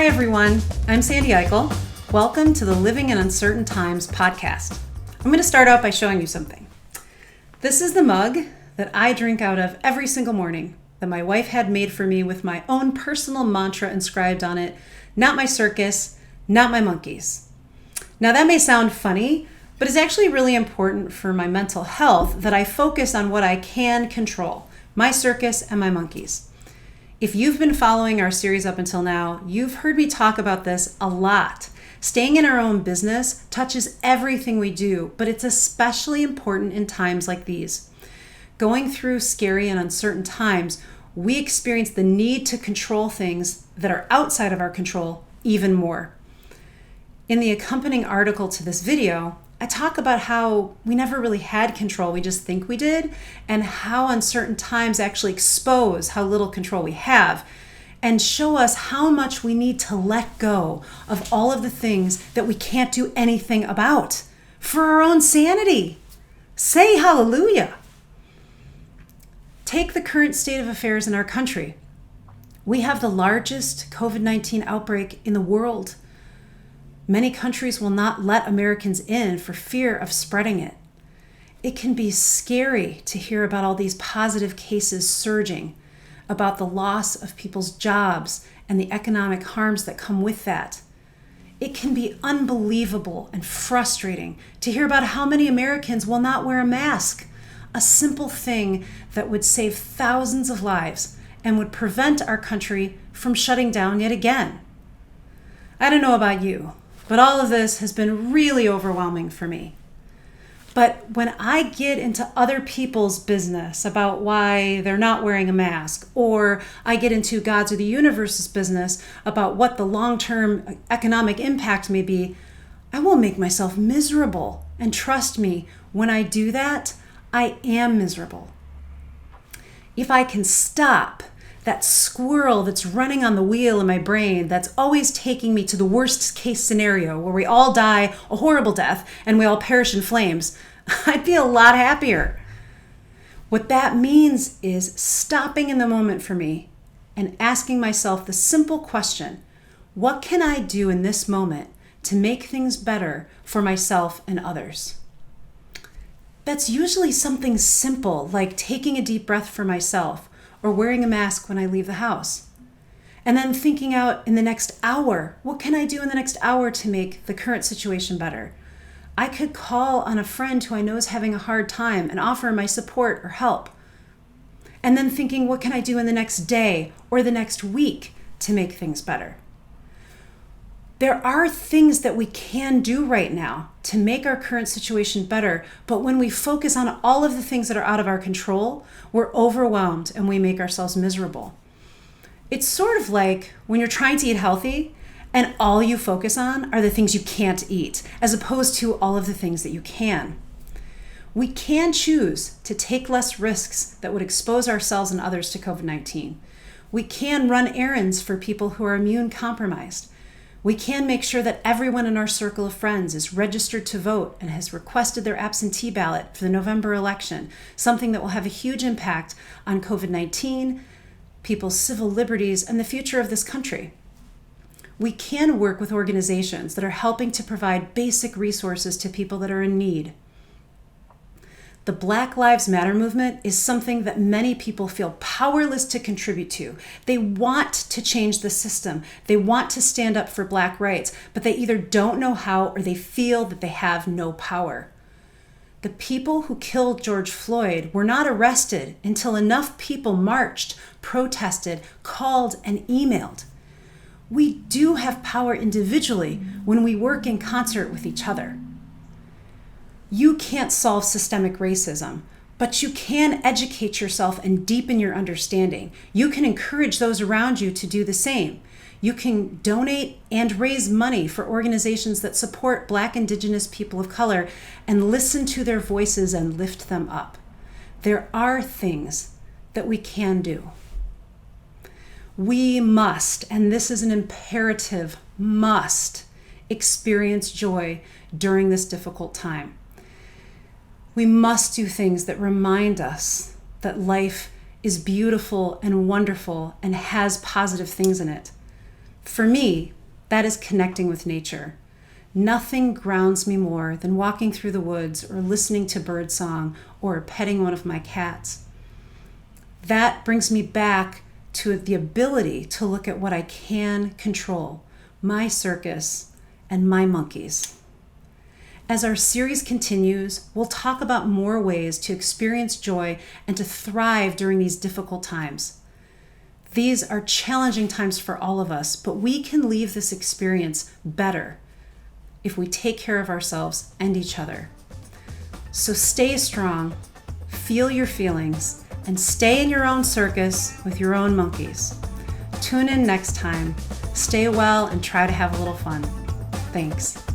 everyone. I'm Sandy Eichel. Welcome to the Living in Uncertain Times podcast. I'm going to start out by showing you something. This is the mug that I drink out of every single morning that my wife had made for me with my own personal mantra inscribed on it. Not my circus, not my monkeys. Now that may sound funny, but it's actually really important for my mental health that I focus on what I can control, my circus and my monkeys. If you've been following our series up until now, you've heard me talk about this a lot. Staying in our own business touches everything we do, but it's especially important in times like these. Going through scary and uncertain times, we experience the need to control things that are outside of our control even more. In the accompanying article to this video, I talk about how we never really had control, we just think we did, and how uncertain times actually expose how little control we have and show us how much we need to let go of all of the things that we can't do anything about for our own sanity. Say hallelujah. Take the current state of affairs in our country. We have the largest COVID-19 outbreak in the world. Many countries will not let Americans in for fear of spreading it. It can be scary to hear about all these positive cases surging, about the loss of people's jobs and the economic harms that come with that. It can be unbelievable and frustrating to hear about how many Americans will not wear a mask, a simple thing that would save thousands of lives and would prevent our country from shutting down yet again. I don't know about you, but all of this has been really overwhelming for me. But when I get into other people's business about why they're not wearing a mask, or I get into God's or the universe's business about what the long-term economic impact may be, I will make myself miserable. And trust me, when I do that, I am miserable. If I can stop that squirrel that's running on the wheel in my brain that's always taking me to the worst case scenario where we all die a horrible death and we all perish in flames, I'd be a lot happier. What that means is stopping in the moment for me and asking myself the simple question, what can I do in this moment to make things better for myself and others? That's usually something simple like taking a deep breath for myself or wearing a mask when I leave the house. And then thinking out in the next hour, what can I do in the next hour to make the current situation better? I could call on a friend who I know is having a hard time and offer my support or help. And then thinking, what can I do in the next day or the next week to make things better? There are things that we can do right now to make our current situation better, but when we focus on all of the things that are out of our control, we're overwhelmed and we make ourselves miserable. It's sort of like when you're trying to eat healthy and all you focus on are the things you can't eat, as opposed to all of the things that you can. We can choose to take less risks that would expose ourselves and others to COVID-19. We can run errands for people who are immune compromised. We can make sure that everyone in our circle of friends is registered to vote and has requested their absentee ballot for the November election, something that will have a huge impact on COVID-19, people's civil liberties, and the future of this country. We can work with organizations that are helping to provide basic resources to people that are in need. The Black Lives Matter movement is something that many people feel powerless to contribute to. They want to change the system. They want to stand up for Black rights, but they either don't know how or they feel that they have no power. The people who killed George Floyd were not arrested until enough people marched, protested, called, and emailed. We do have power individually when we work in concert with each other. You can't solve systemic racism, but you can educate yourself and deepen your understanding. You can encourage those around you to do the same. You can donate and raise money for organizations that support Black, Indigenous people of color and listen to their voices and lift them up. There are things that we can do. We must, and this is an imperative, must experience joy during this difficult time. We must do things that remind us that life is beautiful and wonderful and has positive things in it. For me, That is connecting with nature. Nothing grounds me more than walking through the woods or listening to birdsong or petting one of my cats. That brings me back to the ability to look at what I can control, my circus and my monkeys. As our series continues, we'll talk about more ways to experience joy and to thrive during these difficult times. These are challenging times for all of us, but we can leave this experience better if we take care of ourselves and each other. So stay strong, feel your feelings, and stay in your own circus with your own monkeys. Tune in next time. Stay well and try to have a little fun. Thanks.